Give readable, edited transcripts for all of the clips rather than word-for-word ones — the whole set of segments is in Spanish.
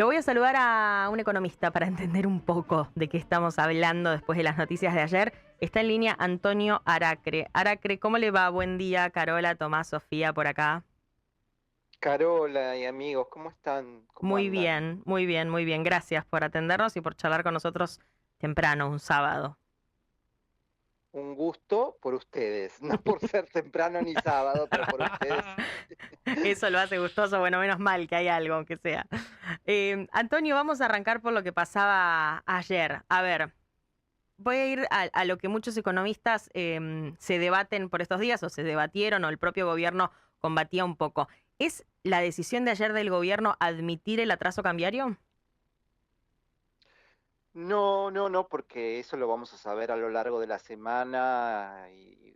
Lo voy a saludar a un economista para entender un poco de qué estamos hablando después de las noticias de ayer. Está en línea Antonio Aracre. Aracre, ¿cómo le va? Buen día, Carola, Tomás, Sofía, por acá. Carola y amigos, ¿cómo están? ¿Cómo Muy andan? bien, muy bien, muy bien. Gracias por atendernos y por charlar con nosotros temprano, un sábado. Un gusto por ustedes, no por ser temprano ni sábado, pero por ustedes sí. Eso lo hace gustoso, bueno, menos mal que hay algo, aunque sea. Antonio, vamos a arrancar por lo que pasaba ayer. A ver, voy a ir a lo que muchos economistas se debaten por estos días, o se debatieron, o el propio gobierno combatía un poco. ¿Es la decisión de ayer del gobierno admitir el atraso cambiario? No, no, no, porque eso lo vamos a saber a lo largo de la semana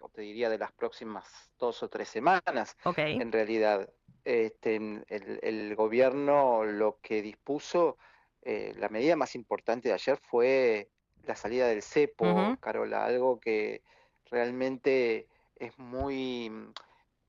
o te diría de las próximas 2 o 3 semanas, Ok. en realidad. El gobierno lo que dispuso, la medida más importante de ayer fue la salida del Ujú. cepo, Carola, algo que realmente es muy,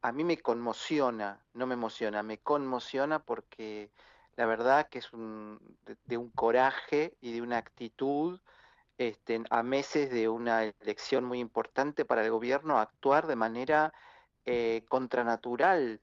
a mí me conmociona, no me emociona, me conmociona porque la verdad que es de un coraje y de una actitud, a meses de una elección muy importante para el gobierno, actuar de manera contranatural,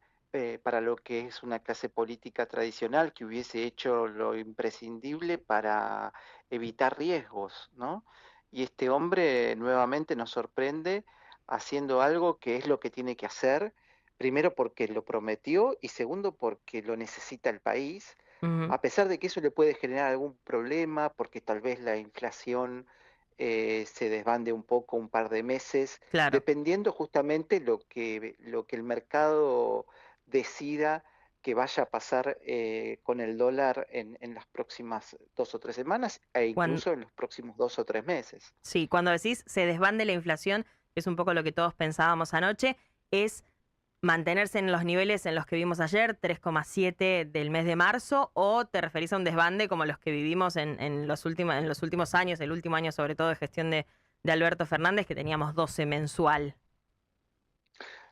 para lo que es una clase política tradicional que hubiese hecho lo imprescindible para evitar riesgos, ¿no? Y este hombre nuevamente nos sorprende haciendo algo que es lo que tiene que hacer, primero porque lo prometió y segundo porque lo necesita el país, Ujú. a pesar de que eso le puede generar algún problema, porque tal vez la inflación se desbande un poco un par de meses, Claro. dependiendo justamente lo que el mercado decida que vaya a pasar con el dólar en las próximas 2 o 3 semanas e Cuando, incluso en los próximos 2 o 3 meses. sí, cuando decís se desbande la inflación, que es un poco lo que todos pensábamos anoche, es mantenerse en los niveles en los que vimos ayer, 3,7 del mes de marzo, o te referís a un desbande como los que vivimos en los últimos años, el último año sobre todo de gestión de Alberto Fernández, que teníamos 12 mensual?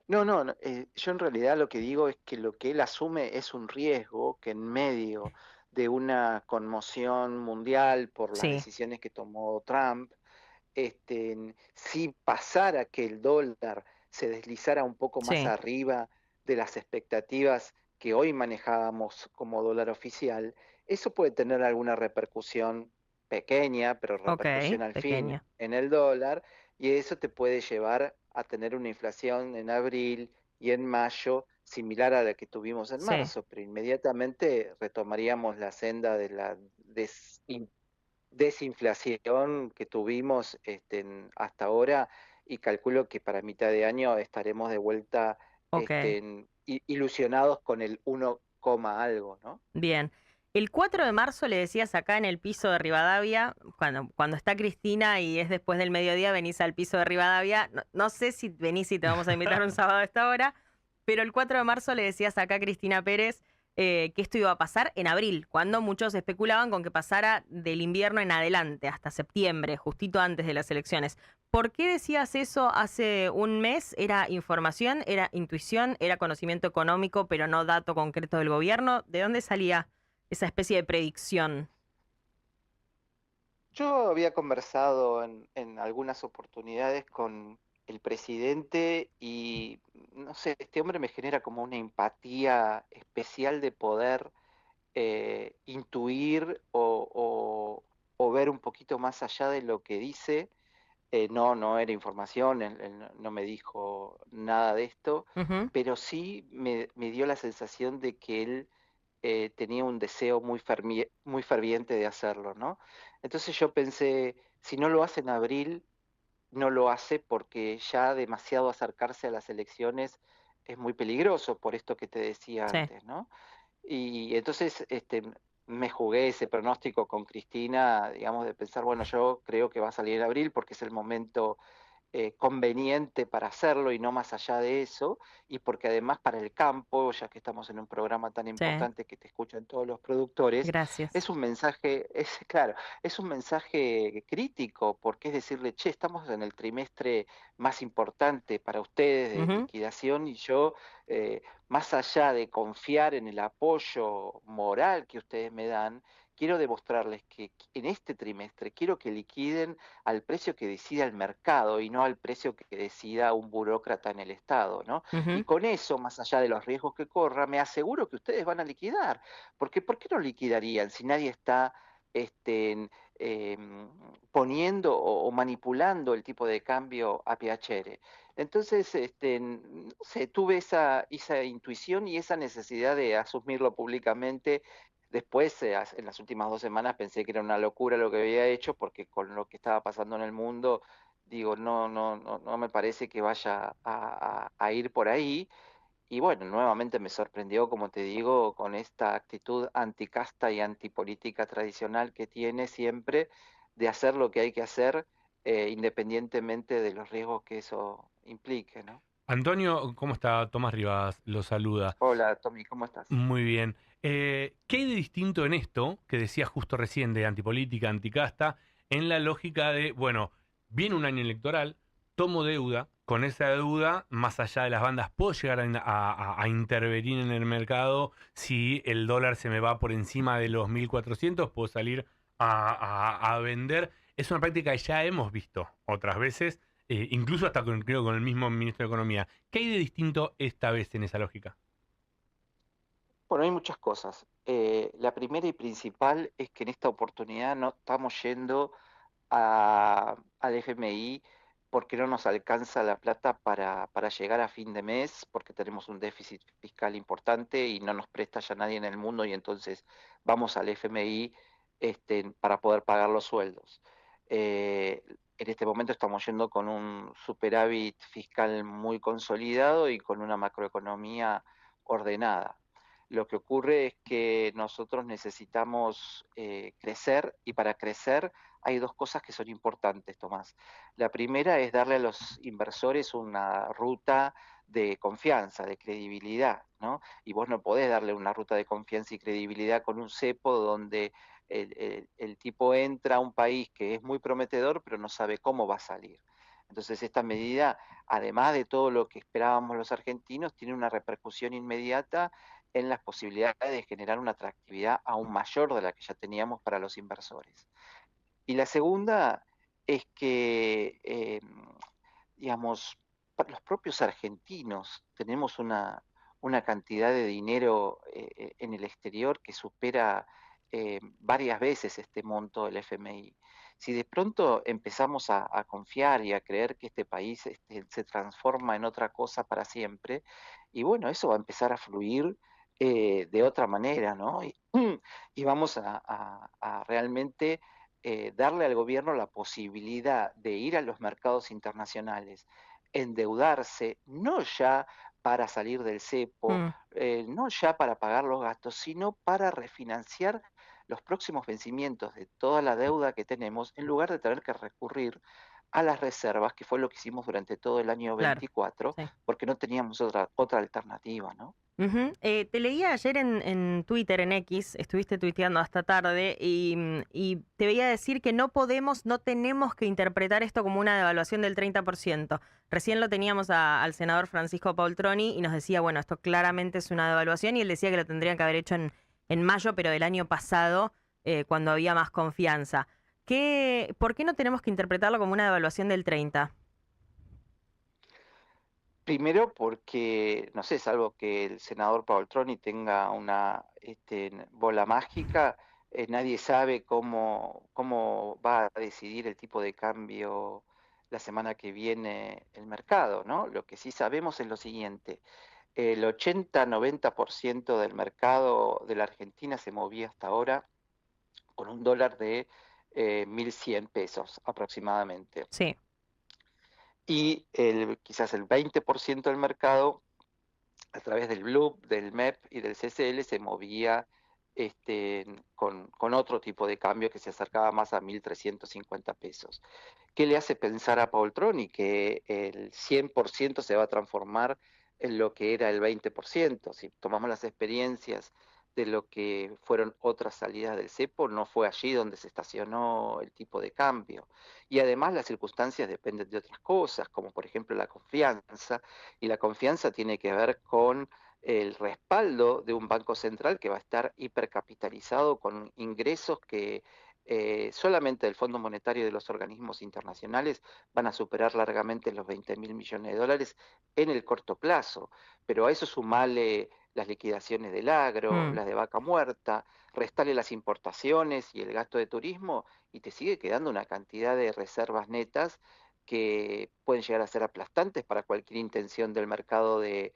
No, no, no, yo en realidad lo que digo es que lo que él asume es un riesgo que en medio de una conmoción mundial por las Sí, decisiones que tomó Trump, si pasara que el dólar se deslizara un poco más sí, arriba de las expectativas que hoy manejábamos como dólar oficial, eso puede tener alguna repercusión pequeña, pero ok, repercusión al fin pequeña. en el dólar, y eso te puede llevar a tener una inflación en abril y en mayo similar a la que tuvimos en Sí. marzo, pero inmediatamente retomaríamos la senda de la desinflación que tuvimos hasta ahora, y calculo que para mitad de año estaremos de vuelta Ok, ilusionados con el 1, algo, ¿no? bien. El 4 de marzo le decías acá en el piso de Rivadavia, cuando está Cristina y es después del mediodía, venís al piso de Rivadavia. No, no sé si venís y te vamos a invitar un sábado a esta hora, pero el 4 de marzo le decías acá a Cristina Pérez que esto iba a pasar en abril, cuando muchos especulaban con que pasara del invierno en adelante, hasta septiembre, justito antes de las elecciones. ¿Por qué decías eso hace un mes? ¿Era información, era intuición, era conocimiento económico, pero no dato concreto del gobierno? ¿De dónde salía esa especie de predicción? Yo había conversado en algunas oportunidades con el presidente y, no sé, este hombre me genera como una empatía especial de poder intuir o ver un poquito más allá de lo que dice. No, no era información, él no me dijo nada de esto, Ujú. pero sí me dio la sensación de que él tenía un deseo muy ferviente de hacerlo, ¿no? Entonces yo pensé, si no lo hace en abril, no lo hace porque ya demasiado acercarse a las elecciones es muy peligroso, por esto que te decía Sí. antes, ¿no? Y entonces me jugué ese pronóstico con Cristina, digamos, de pensar, bueno, yo creo que va a salir en abril porque es el momento conveniente para hacerlo y no más allá de eso, y porque además para el campo, ya que estamos en un programa tan Sí, importante que te escuchan todos los productores, gracias. es un mensaje, es claro, es un mensaje crítico, porque es decirle, che, estamos en el trimestre más importante para ustedes de Ujú. liquidación y yo más allá de confiar en el apoyo moral que ustedes me dan, quiero demostrarles que en este trimestre quiero que liquiden al precio que decida el mercado y no al precio que decida un burócrata en el Estado, ¿no? Y Ujú. con eso, más allá de los riesgos que corra, me aseguro que ustedes van a liquidar. Porque ¿por qué no liquidarían si nadie está este, poniendo o manipulando el tipo de cambio a piacere? Entonces, no sé, tuve esa intuición y esa necesidad de asumirlo públicamente. Después, en las últimas 2 semanas pensé que era una locura lo que había hecho, porque con lo que estaba pasando en el mundo, digo, no me parece que vaya a ir por ahí. Y bueno, nuevamente me sorprendió, como te digo, con esta actitud anticasta y antipolítica tradicional que tiene siempre de hacer lo que hay que hacer, independientemente de los riesgos que eso implique, ¿no? Antonio, ¿cómo está? Tomás Rivas lo saluda. Hola, Tommy, ¿cómo estás? Muy bien. ¿Qué hay de distinto en esto que decía justo recién de antipolítica, anticasta, en la lógica de, bueno, viene un año electoral, tomo deuda, con esa deuda, más allá de las bandas, puedo llegar a intervenir en el mercado si el dólar se me va por encima de los 1.400, puedo salir a vender? Es una práctica que ya hemos visto otras veces, incluso hasta creo con el mismo ministro de Economía. ¿Qué hay de distinto esta vez en esa lógica? Bueno, hay muchas cosas. La primera y principal es que en esta oportunidad no estamos yendo al FMI porque no nos alcanza la plata para llegar a fin de mes, porque tenemos un déficit fiscal importante y no nos presta ya nadie en el mundo y entonces vamos al FMI para poder pagar los sueldos. En este momento estamos yendo con un superávit fiscal muy consolidado y con una macroeconomía ordenada. Lo que ocurre es que nosotros necesitamos crecer y para crecer hay dos cosas que son importantes, Tomás. La primera es darle a los inversores una ruta de confianza, de credibilidad, ¿no? Y vos no podés darle una ruta de confianza y credibilidad con un cepo donde el tipo entra a un país que es muy prometedor, pero no sabe cómo va a salir. Entonces, esta medida, además de todo lo que esperábamos los argentinos, tiene una repercusión inmediata en las posibilidades de generar una atractividad aún mayor de la que ya teníamos para los inversores. Y la segunda es que, digamos, para los propios argentinos tenemos una cantidad de dinero en el exterior que supera varias veces este monto del FMI. Si de pronto empezamos a confiar y a creer que este país se transforma en otra cosa para siempre, y bueno, eso va a empezar a fluir de otra manera, ¿no? Y vamos a realmente darle al gobierno la posibilidad de ir a los mercados internacionales, endeudarse, no ya para salir del cepo, Mm. no ya para pagar los gastos, sino para refinanciar los próximos vencimientos de toda la deuda que tenemos, en lugar de tener que recurrir a las reservas, que fue lo que hicimos durante todo el año Claro, 24, sí. porque no teníamos otra alternativa, ¿no? Ujú. Te leía ayer en Twitter, en X, estuviste tuiteando hasta tarde y te veía decir que no podemos, no tenemos que interpretar esto como una devaluación del 30%. Recién lo teníamos al senador Francisco Paultroni y nos decía, bueno, esto claramente es una devaluación y él decía que lo tendrían que haber hecho en mayo, pero del año pasado, cuando había más confianza. ¿Por qué no tenemos que interpretarlo como una devaluación del 30? Primero porque, no sé, salvo que el senador Paoltroni tenga una bola mágica, nadie sabe cómo va a decidir el tipo de cambio la semana que viene el mercado, ¿no? Lo que sí sabemos es lo siguiente, el 80-90% del mercado de la Argentina se movía hasta ahora con un dólar de 1.100 pesos aproximadamente. Sí. Y quizás el 20% del mercado a través del Blue, del MEP y del CCL se movía con otro tipo de cambio que se acercaba más a 1.350 pesos. ¿Qué le hace pensar a Paul Troni que el 100% se va a transformar en lo que era el 20%? Si tomamos las experiencias de lo que fueron otras salidas del cepo, no fue allí donde se estacionó el tipo de cambio. Y además las circunstancias dependen de otras cosas, como por ejemplo la confianza, y la confianza tiene que ver con el respaldo de un banco central que va a estar hipercapitalizado con ingresos que solamente del Fondo Monetario y de los organismos internacionales van a superar largamente los 20.000 millones de dólares en el corto plazo. Pero a eso sumale las liquidaciones del agro, Mm. las de vaca muerta, restale las importaciones y el gasto de turismo y te sigue quedando una cantidad de reservas netas que pueden llegar a ser aplastantes para cualquier intención del mercado de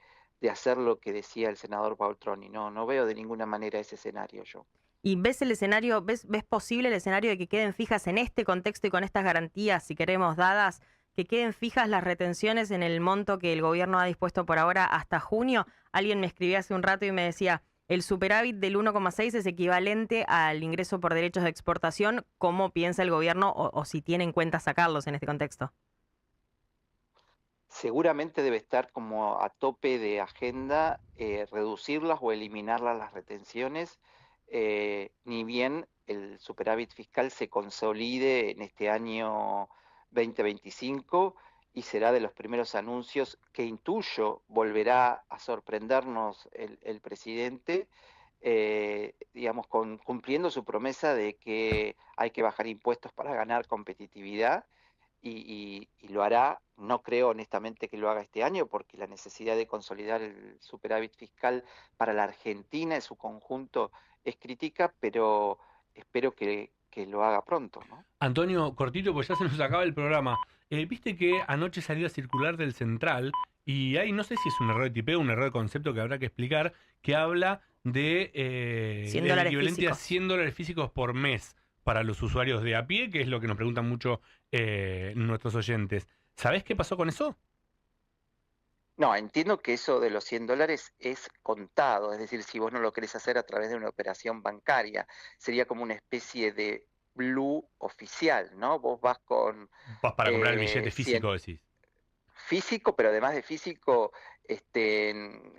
hacer lo que decía el senador Paultroni. No veo de ninguna manera ese escenario yo. ¿Y ves el escenario, ves posible el escenario de que queden fijas en este contexto y con estas garantías, si queremos, dadas, que queden fijas las retenciones en el monto que el gobierno ha dispuesto por ahora hasta junio? Alguien me escribía hace un rato y me decía, el superávit del 1,6 es equivalente al ingreso por derechos de exportación. ¿Cómo piensa el gobierno o si tiene en cuenta sacarlos en este contexto? Seguramente debe estar como a tope de agenda reducirlas o eliminarlas las retenciones, ni bien el superávit fiscal se consolide en este año 2025 y será de los primeros anuncios que intuyo volverá a sorprendernos el presidente, digamos, cumpliendo su promesa de que hay que bajar impuestos para ganar competitividad y lo hará. No creo honestamente que lo haga este año porque la necesidad de consolidar el superávit fiscal para la Argentina en su conjunto es crítica, pero espero que lo haga pronto, ¿no? Antonio, cortito, pues ya se nos acaba el programa. Viste que anoche salió a circular del Central y hay, no sé si es un error de tipeo o un error de concepto que habrá que explicar, que habla de 100 el dólares equivalente a físicos. 100 dólares físicos por mes para los usuarios de a pie, que es lo que nos preguntan mucho nuestros oyentes. ¿Sabés qué pasó con eso? No, entiendo que eso de los 100 dólares es contado, es decir, si vos no lo querés hacer a través de una operación bancaria, sería como una especie de blue oficial, ¿no? Vos vas con Para comprar el billete 100 físico, decís. físico, pero además de físico,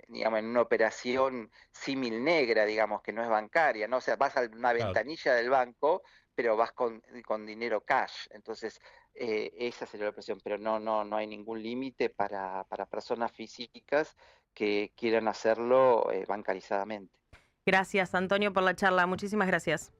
digamos, en una operación símil negra, digamos, que no es bancaria, ¿no? O sea, vas a una Claro. ventanilla del banco, pero vas con dinero cash. Entonces, esa sería la operación, pero no hay ningún límite para personas físicas que quieran hacerlo bancarizadamente. Gracias, Antonio, por la charla. Muchísimas gracias.